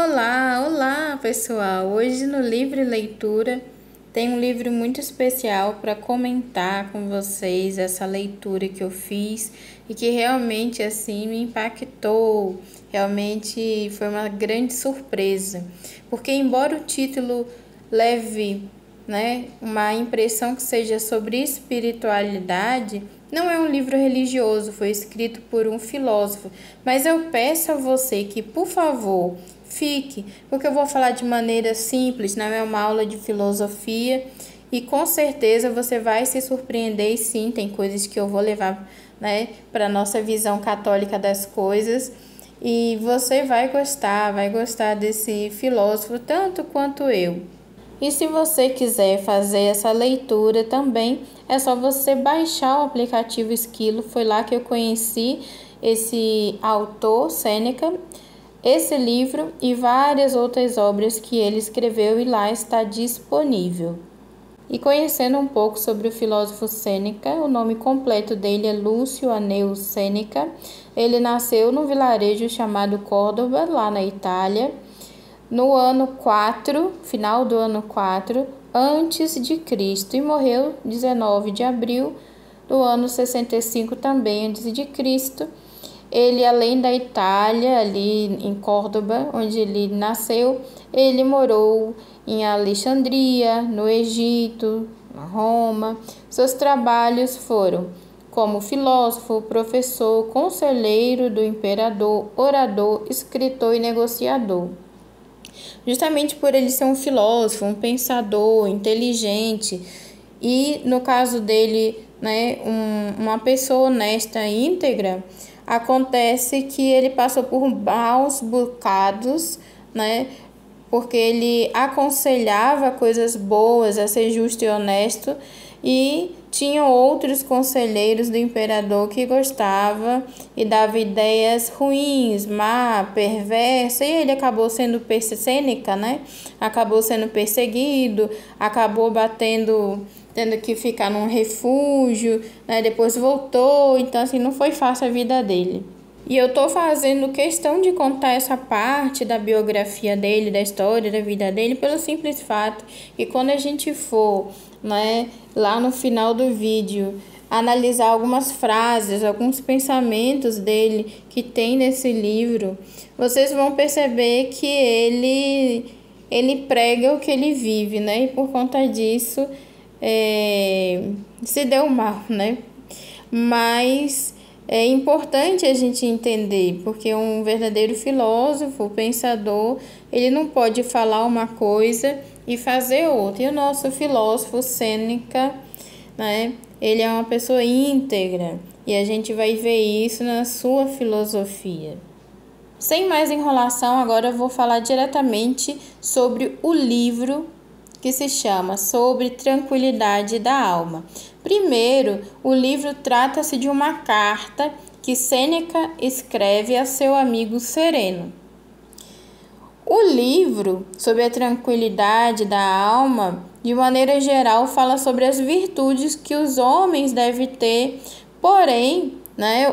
Olá pessoal! Hoje no Livre Leitura tem um livro muito especial para comentar com vocês essa leitura que eu fiz e que realmente assim me impactou, realmente foi uma grande surpresa, porque embora o título leve, uma impressão que seja sobre espiritualidade, não é um livro religioso, foi escrito por um filósofo, mas eu peço a você que, por favor, fique, porque eu vou falar de maneira simples, não é uma aula de filosofia e com certeza você vai se surpreender e sim, tem coisas que eu vou levar, para a nossa visão católica das coisas e você vai gostar desse filósofo tanto quanto eu. E se você quiser fazer essa leitura também, é só você baixar o aplicativo Esquilo. Foi lá que eu conheci esse autor, Sêneca, esse livro e várias outras obras que ele escreveu e lá está disponível. E conhecendo um pouco sobre o filósofo Sêneca, o nome completo dele é Lúcio Anneo Sêneca. Ele nasceu num vilarejo chamado Córdoba, lá na Itália, no ano 4, final do ano 4, antes de Cristo, e morreu 19 de abril do ano 65 também antes de Cristo. Ele, além da Itália, ali em Córdoba, onde ele nasceu, ele morou em Alexandria, no Egito, na Roma. Seus trabalhos foram como filósofo, professor, conselheiro do imperador, orador, escritor e negociador. Justamente por ele ser um filósofo, um pensador, inteligente e, no caso dele, uma pessoa honesta e íntegra, acontece que ele passou por maus bocados, porque ele aconselhava coisas boas, a ser justo e honesto, e tinham outros conselheiros do imperador que gostava e dava ideias ruins, má, perversa, e ele acabou sendo Sêneca, acabou sendo perseguido, acabou tendo que ficar num refúgio, depois voltou, então assim, não foi fácil a vida dele. E eu tô fazendo questão de contar essa parte da biografia dele, da história da vida dele, pelo simples fato que quando a gente for, lá no final do vídeo, analisar algumas frases, alguns pensamentos dele que tem nesse livro, vocês vão perceber que ele prega o que ele vive, e por conta disso se deu mal, Mas é importante a gente entender, porque um verdadeiro filósofo, pensador, ele não pode falar uma coisa e fazer outra. E o nosso filósofo Sêneca, ele é uma pessoa íntegra e a gente vai ver isso na sua filosofia. Sem mais enrolação, agora eu vou falar diretamente sobre o livro que se chama Sobre Tranquilidade da Alma. Primeiro, o livro trata-se de uma carta que Sêneca escreve a seu amigo Sereno. O livro, sobre a tranquilidade da alma, de maneira geral, fala sobre as virtudes que os homens devem ter, porém,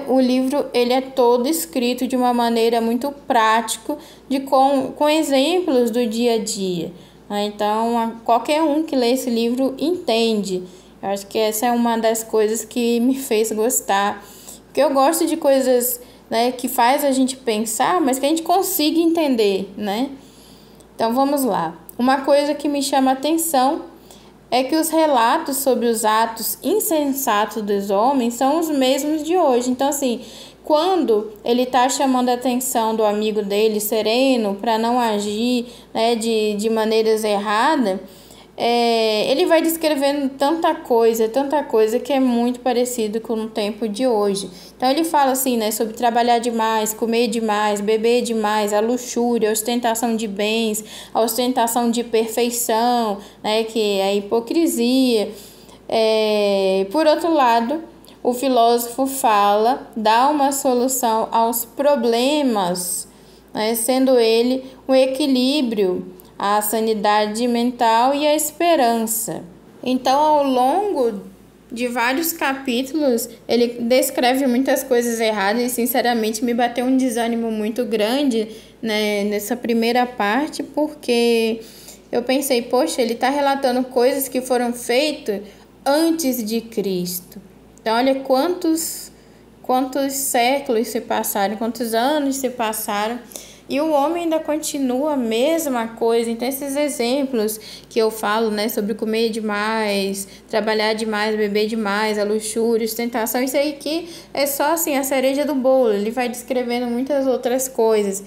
o livro ele é todo escrito de uma maneira muito prática, com exemplos do dia a dia. Então, qualquer um que lê esse livro entende. Eu acho que essa é uma das coisas que me fez gostar. Porque eu gosto de coisas, que faz a gente pensar, mas que a gente consiga entender, Então, vamos lá. Uma coisa que me chama a atenção é que os relatos sobre os atos insensatos dos homens são os mesmos de hoje. Então, assim, quando ele está chamando a atenção do amigo dele, Sereno, para não agir de maneiras erradas, ele vai descrevendo tanta coisa que é muito parecido com o tempo de hoje. Então ele fala assim, sobre trabalhar demais, comer demais, beber demais, a luxúria, a ostentação de bens, a ostentação de perfeição, que é a hipocrisia. Por outro lado, o filósofo dá uma solução aos problemas, sendo ele o equilíbrio, a sanidade mental e a esperança. Então, ao longo de vários capítulos, ele descreve muitas coisas erradas e, sinceramente, me bateu um desânimo muito grande, né, nessa primeira parte, porque eu pensei, poxa, ele está relatando coisas que foram feitas antes de Cristo. Então, olha quantos séculos se passaram, quantos anos se passaram, e o homem ainda continua a mesma coisa. Então, esses exemplos que eu falo, né, sobre comer demais, trabalhar demais, beber demais, a luxúria, ostentação, isso aí que é só assim a cereja do bolo. Ele vai descrevendo muitas outras coisas.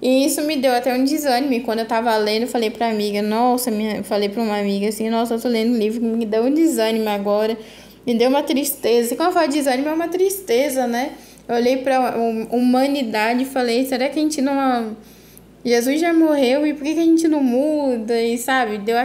E isso me deu até um desânimo. Quando eu tava lendo, eu falei pra amiga, falei pra uma amiga assim, nossa, eu tô lendo um livro que me deu um desânimo agora. Me deu uma tristeza. E quando eu falo desânimo, é uma tristeza, né? Eu olhei pra humanidade e falei, será que a gente não... Jesus já morreu e por que a gente não muda? E sabe, deu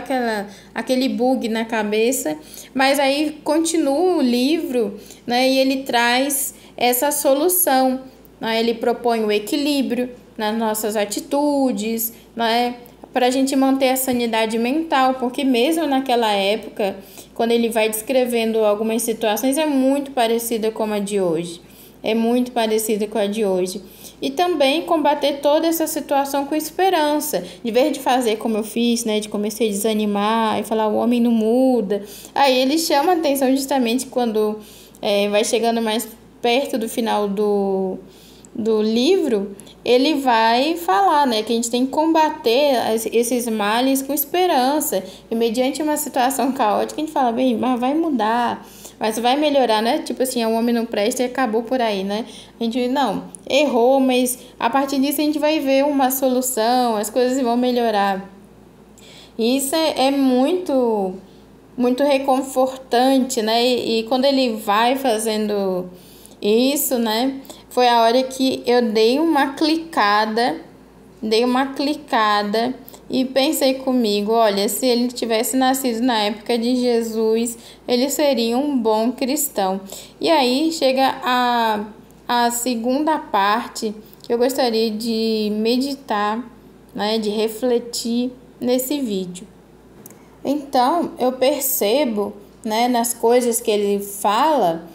aquele bug na cabeça. Mas aí continua o livro, né? E ele traz essa solução, né? Ele propõe o equilíbrio nas nossas atitudes, né? Para a gente manter a sanidade mental, porque mesmo naquela época, quando ele vai descrevendo algumas situações, é muito parecida com a de hoje. É muito parecida com a de hoje. E também combater toda essa situação com esperança. De vez de fazer como eu fiz, né? De comecei a desanimar e falar, o homem não muda. Aí ele chama a atenção justamente quando vai chegando mais perto do final do livro, ele vai falar, né, que a gente tem que combater esses males com esperança. E mediante uma situação caótica, a gente fala, bem, mas vai mudar, mas vai melhorar, né? Tipo assim, o homem não presta e acabou por aí, né? A gente, não, errou, mas a partir disso a gente vai ver uma solução, as coisas vão melhorar. E isso é muito, muito reconfortante, né? E quando ele vai fazendo isso, né? Foi a hora que eu dei uma clicada e pensei comigo, olha, se ele tivesse nascido na época de Jesus, ele seria um bom cristão. E aí chega a segunda parte que eu gostaria de meditar, né, de refletir nesse vídeo. Então, eu percebo, né, nas coisas que ele fala,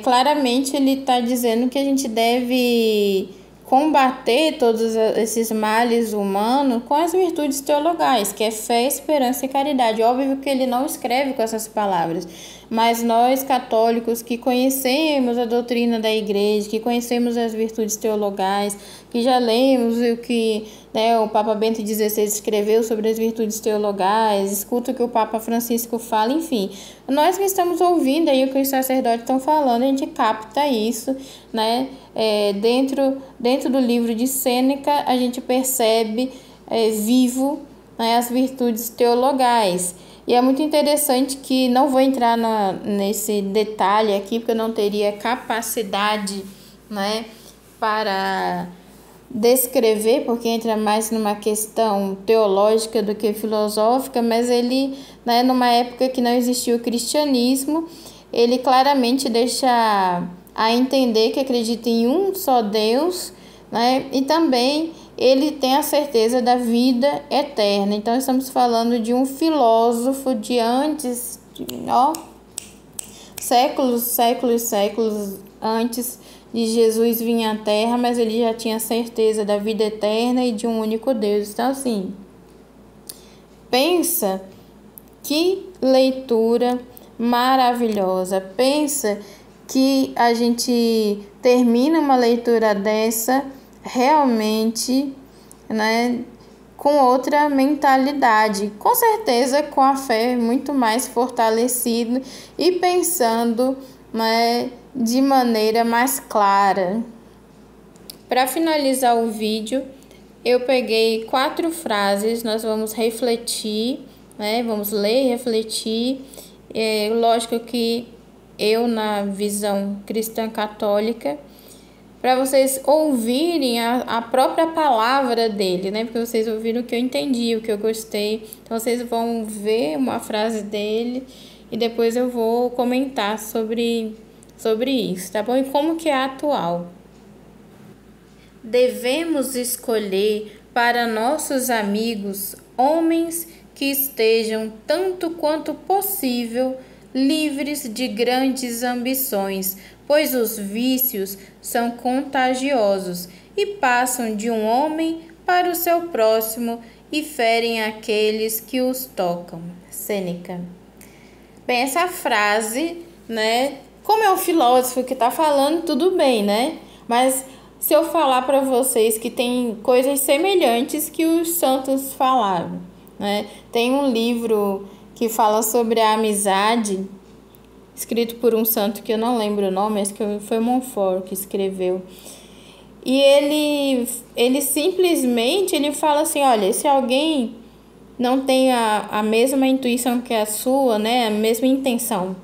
claramente ele está dizendo que a gente deve combater todos esses males humanos com as virtudes teologais, que é fé, esperança e caridade. Óbvio que ele não escreve com essas palavras, mas nós católicos que conhecemos a doutrina da igreja, que conhecemos as virtudes teologais, que já lemos o que, né, o Papa Bento XVI escreveu sobre as virtudes teologais, escuta o que o Papa Francisco fala, enfim. Nós que estamos ouvindo aí o que os sacerdotes estão falando, a gente capta isso, né? Dentro do livro de Sêneca, a gente percebe vivo, né, as virtudes teologais. E é muito interessante que, não vou entrar nesse detalhe aqui, porque eu não teria capacidade, né, para descrever, porque entra mais numa questão teológica do que filosófica, mas ele, né, numa época que não existia o cristianismo, ele claramente deixa a entender que acredita em um só Deus, né, e também ele tem a certeza da vida eterna. Então, estamos falando de um filósofo de antes, séculos antes de Jesus vir à Terra, mas ele já tinha certeza da vida eterna e de um único Deus. Então, assim, pensa que leitura maravilhosa. Pensa que a gente termina uma leitura dessa realmente, né, com outra mentalidade, com certeza com a fé muito mais fortalecida e pensando, né, de maneira mais clara. Para finalizar o vídeo, eu peguei 4 frases, nós vamos refletir, né, vamos ler e refletir. Lógico que eu, na visão cristã católica, para vocês ouvirem a própria palavra dele, né? Porque vocês ouviram o que eu entendi, o que eu gostei. Então, vocês vão ver uma frase dele e depois eu vou comentar sobre isso, tá bom? E como que é atual. Devemos escolher para nossos amigos homens que estejam, tanto quanto possível, livres de grandes ambições, pois os vícios são contagiosos e passam de um homem para o seu próximo e ferem aqueles que os tocam. Sêneca. Bem, essa frase, né? Como é um filósofo que está falando, tudo bem, né? Mas se eu falar para vocês que tem coisas semelhantes que os santos falaram, né? Tem um livro que fala sobre a amizade, escrito por um santo que eu não lembro o nome, mas que foi Montfort que escreveu. E ele simplesmente ele fala assim, olha, se alguém não tem a mesma intuição que a sua, né, a mesma intenção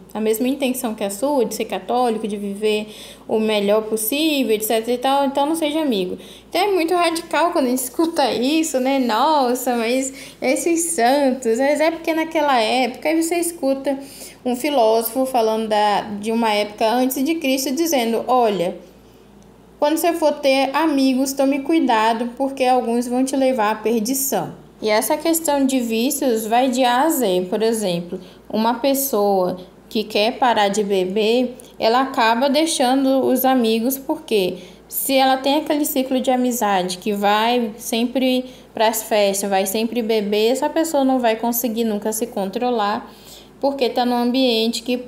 que a sua, de ser católico, de viver o melhor possível, etc e tal, então não seja amigo. Então é muito radical quando a gente escuta isso, né, nossa, mas esses santos, mas é porque naquela época, aí você escuta um filósofo falando de uma época antes de Cristo, dizendo, olha, quando você for ter amigos, tome cuidado, porque alguns vão te levar à perdição. E essa questão de vícios vai de A a Z. Por exemplo, uma pessoa que quer parar de beber, ela acaba deixando os amigos, porque se ela tem aquele ciclo de amizade que vai sempre para as festas, vai sempre beber, essa pessoa não vai conseguir nunca se controlar, porque está num ambiente que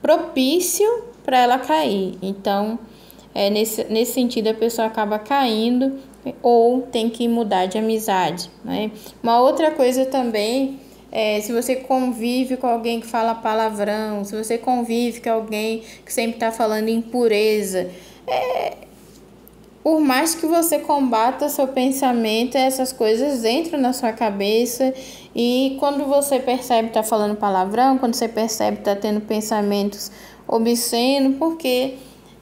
propício para ela cair. Então, nesse sentido, a pessoa acaba caindo ou tem que mudar de amizade, né? Uma outra coisa também é se você convive com alguém que fala palavrão, se você convive com alguém que sempre está falando impureza, por mais que você combata seu pensamento, essas coisas entram na sua cabeça e quando você percebe que está falando palavrão, quando você percebe que está tendo pensamentos obscenos, porque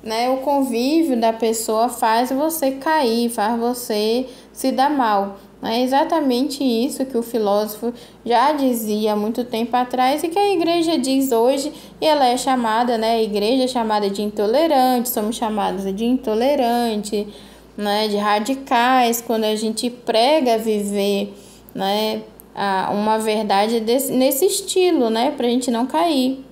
né, o convívio da pessoa faz você cair, faz você se dar mal. É exatamente isso que o filósofo já dizia há muito tempo atrás e que a igreja diz hoje, e ela é chamada, né, a igreja é chamada de intolerante, somos chamados de intolerante, né, de radicais, quando a gente prega viver, né, uma verdade nesse estilo, né, para a gente não cair.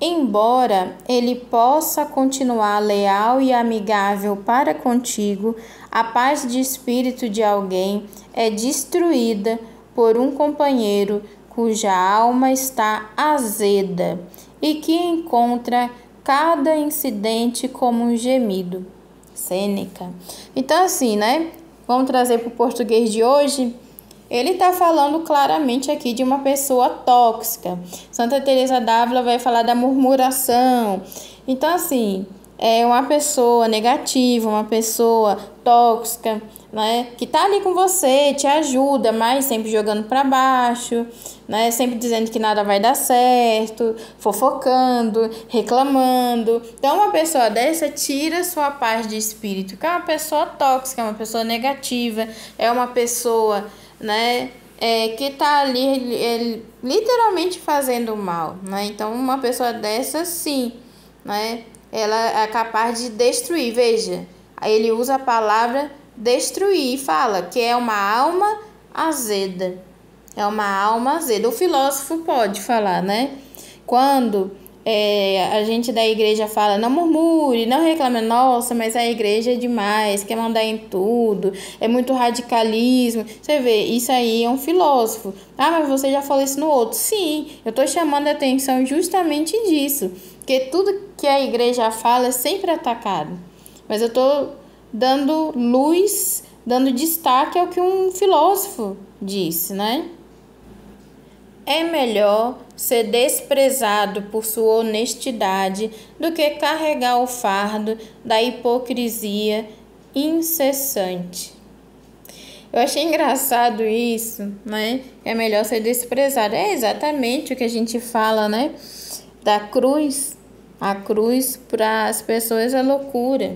Embora ele possa continuar leal e amigável para contigo, a paz de espírito de alguém é destruída por um companheiro cuja alma está azeda e que encontra cada incidente como um gemido. Sêneca. Então, assim, né? Vamos trazer para o português de hoje. Ele está falando claramente aqui de uma pessoa tóxica. Santa Teresa d'Ávila vai falar da murmuração. Então, assim, é uma pessoa negativa, uma pessoa tóxica, né? Que tá ali com você, te ajuda, mas sempre jogando para baixo, né? Sempre dizendo que nada vai dar certo, fofocando, reclamando. Então, uma pessoa dessa tira sua paz de espírito, que é uma pessoa tóxica, é uma pessoa negativa, é uma pessoa, né, que está ali literalmente fazendo mal, né? Então, uma pessoa dessa, sim, né, ela é capaz de destruir. Veja, ele usa a palavra destruir e fala que é uma alma azeda. É uma alma azeda. O filósofo pode falar, né? Quando a gente da igreja fala, não murmure, não reclame, nossa, mas a igreja é demais, quer mandar em tudo, é muito radicalismo. Você vê, isso aí é um filósofo. Ah, mas você já falou isso no outro. Sim, eu estou chamando a atenção justamente disso, porque tudo que a igreja fala é sempre atacado. Mas eu estou dando luz, dando destaque ao que um filósofo disse, né? É melhor ser desprezado por sua honestidade do que carregar o fardo da hipocrisia incessante. Eu achei engraçado isso, né? É melhor ser desprezado. É exatamente o que a gente fala, né? Da cruz. A cruz para as pessoas é loucura,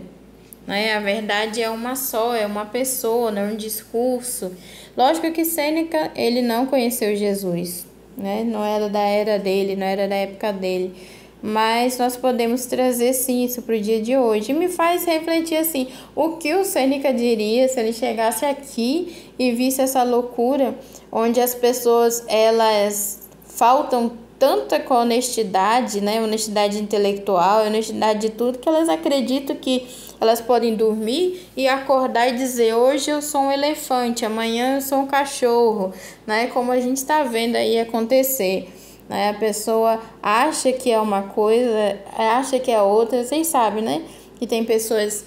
né? A verdade é uma só, é uma pessoa, não é um discurso. Lógico que Sêneca, ele não conheceu Jesus, né? Não era da era dele, não era da época dele, mas nós podemos trazer sim isso para o dia de hoje. E me faz refletir assim, o que o Sêneca diria se ele chegasse aqui e visse essa loucura, onde as pessoas elas faltam tanta com a honestidade, né? Honestidade intelectual, honestidade de tudo, que elas acreditam que elas podem dormir e acordar e dizer: hoje eu sou um elefante, amanhã eu sou um cachorro, né? Como a gente está vendo aí acontecer, né? A pessoa acha que é uma coisa, acha que é outra. Vocês sabem, né? Que tem pessoas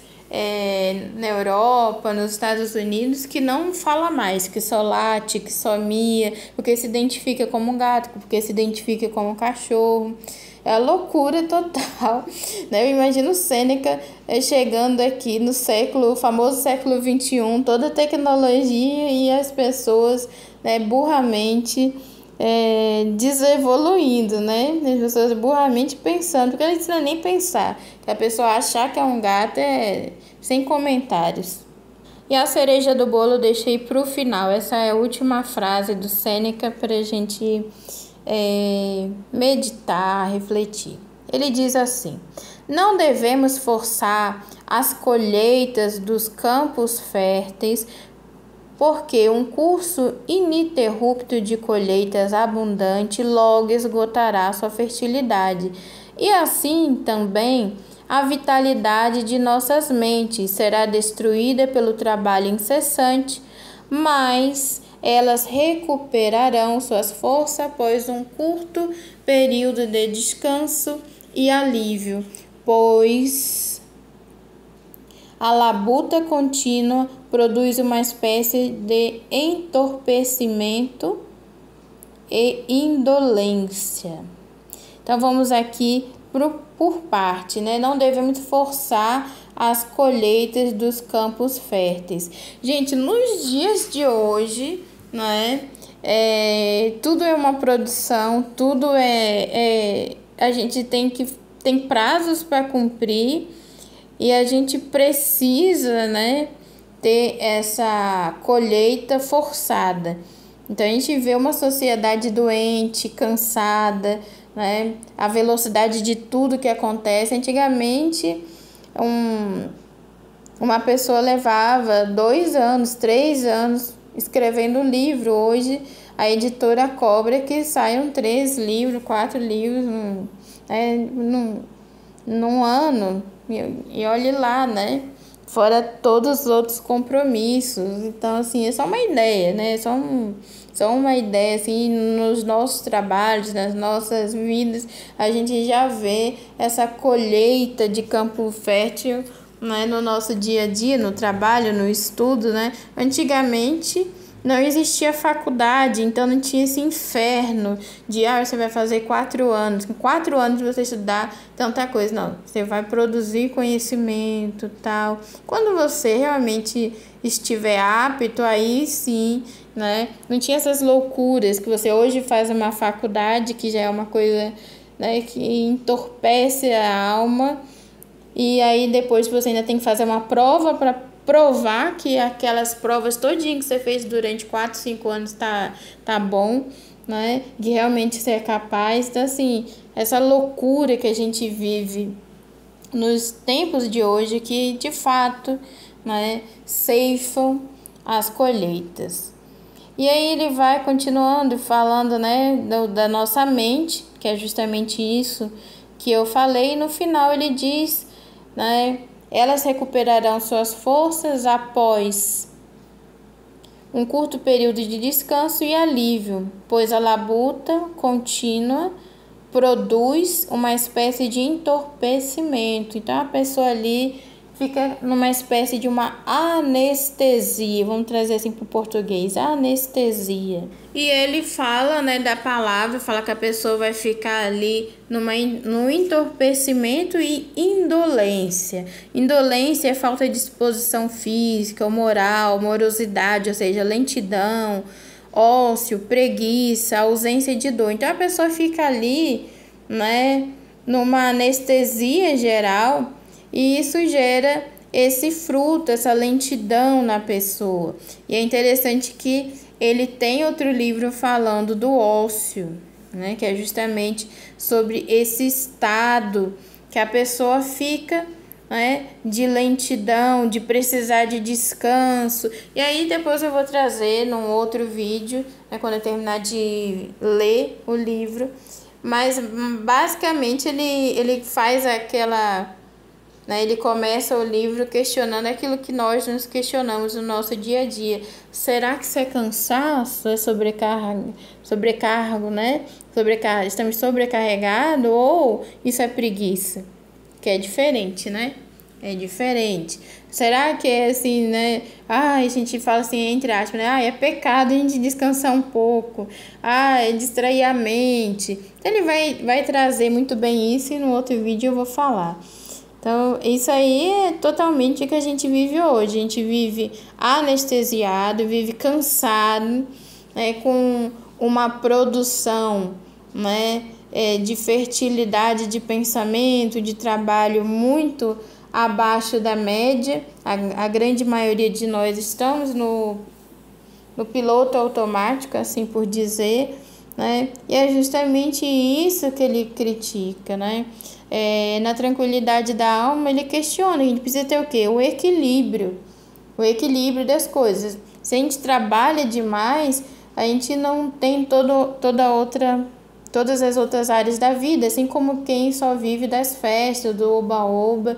na Europa, nos Estados Unidos, que não fala mais, que só late, que só mia, porque se identifica como um gato, porque se identifica como um cachorro. É a loucura total, né? Eu imagino Sêneca chegando aqui no século, o famoso século XXI, toda a tecnologia e as pessoas, né, burramente desevoluindo, né? As pessoas burramente pensando, porque eles não precisam nem pensar, que a pessoa achar que é um gato é sem comentários. E a cereja do bolo eu deixei para o final. Essa é a última frase do Sêneca para a gente meditar, refletir. Ele diz assim: não devemos forçar as colheitas dos campos férteis, porque um curso ininterrupto de colheitas abundante logo esgotará sua fertilidade. E assim também a vitalidade de nossas mentes será destruída pelo trabalho incessante, mas elas recuperarão suas forças após um curto período de descanso e alívio, pois a labuta contínua produz uma espécie de entorpecimento e indolência. Então vamos aqui por parte, né? Não devemos forçar as colheitas dos campos férteis. Gente, nos dias de hoje, né? Tudo é uma produção, tudo a gente tem prazos para cumprir e a gente precisa, né, ter essa colheita forçada. Então a gente vê uma sociedade doente, cansada, né? A velocidade de tudo que acontece. Antigamente, uma pessoa levava 2 anos, 3 anos escrevendo um livro. Hoje, a editora cobra que saiam 3 livros, 4 livros num ano. E olhe lá, né? Fora todos os outros compromissos. Então, assim, é só uma ideia, né? Só uma ideia, assim, nos nossos trabalhos, nas nossas vidas, a gente já vê essa colheita de campo fértil, né, no nosso dia a dia, no trabalho, no estudo, né? Antigamente não existia faculdade, então não tinha esse inferno de você vai fazer 4 anos, com 4 anos você estudar tanta coisa. Não, você vai produzir conhecimento, tal. Quando você realmente estiver apto, aí sim, né? Não tinha essas loucuras que você hoje faz uma faculdade, que já é uma coisa, né, que entorpece a alma, e aí depois você ainda tem que fazer uma prova para provar que aquelas provas todinhas que você fez durante 4, 5 anos tá bom, né? Que realmente você é capaz. Então, assim, essa loucura que a gente vive nos tempos de hoje, que de fato, né, ceifam as colheitas. E aí ele vai continuando falando, né, da nossa mente, que é justamente isso que eu falei, e no final ele diz, né, elas recuperarão suas forças após um curto período de descanso e alívio, pois a labuta contínua produz uma espécie de entorpecimento. Então a pessoa ali fica numa espécie de uma anestesia, vamos trazer assim para o português, anestesia. E ele fala, né, da palavra, fala que a pessoa vai ficar ali no entorpecimento e indolência. Indolência é falta de disposição física ou moral, morosidade, ou seja, lentidão, ócio, preguiça, ausência de dor. Então a pessoa fica ali, né, numa anestesia geral, e isso gera esse fruto, essa lentidão na pessoa. E é interessante que ele tem outro livro falando do ócio, né, que é justamente sobre esse estado que a pessoa fica, né, de lentidão, de precisar de descanso. E aí depois eu vou trazer num outro vídeo, né, quando eu terminar de ler o livro, mas basicamente ele faz aquela, né, ele começa o livro questionando aquilo que nós nos questionamos no nosso dia a dia. Será que isso é cansaço? É sobrecargo, né? Estamos sobrecarregados ou isso é preguiça? Que é diferente, né? É diferente. Será que é assim, né? A gente fala assim, entre aspas, né? É pecado a gente descansar um pouco. É distrair a mente. Então, ele vai trazer muito bem isso e no outro vídeo eu vou falar. Então, isso aí é totalmente o que a gente vive hoje. A gente vive anestesiado, vive cansado, né, com uma produção, né, de fertilidade de pensamento, de trabalho muito abaixo da média. A grande maioria de nós estamos no piloto automático, assim por dizer, né? E é justamente isso que ele critica, né? Na tranquilidade da alma, ele questiona, a gente precisa ter o quê? O equilíbrio das coisas. Se a gente trabalha demais, a gente não tem todas as outras áreas da vida, assim como quem só vive das festas, do oba-oba,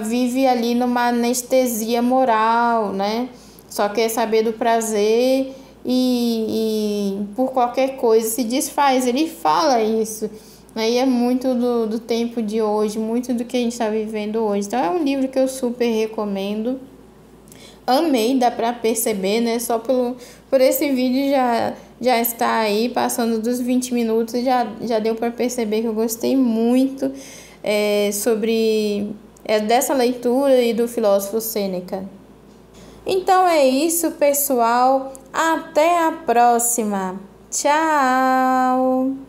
vive ali numa anestesia moral, né? Só quer saber do prazer e por qualquer coisa se desfaz. Ele fala isso. Aí é muito do tempo de hoje, muito do que a gente está vivendo hoje. Então é um livro que eu super recomendo. Amei, dá para perceber, né? Só por esse vídeo já está aí, passando dos 20 minutos, já deu para perceber que eu gostei muito dessa leitura e do filósofo Sêneca. Então é isso, pessoal. Até a próxima. Tchau!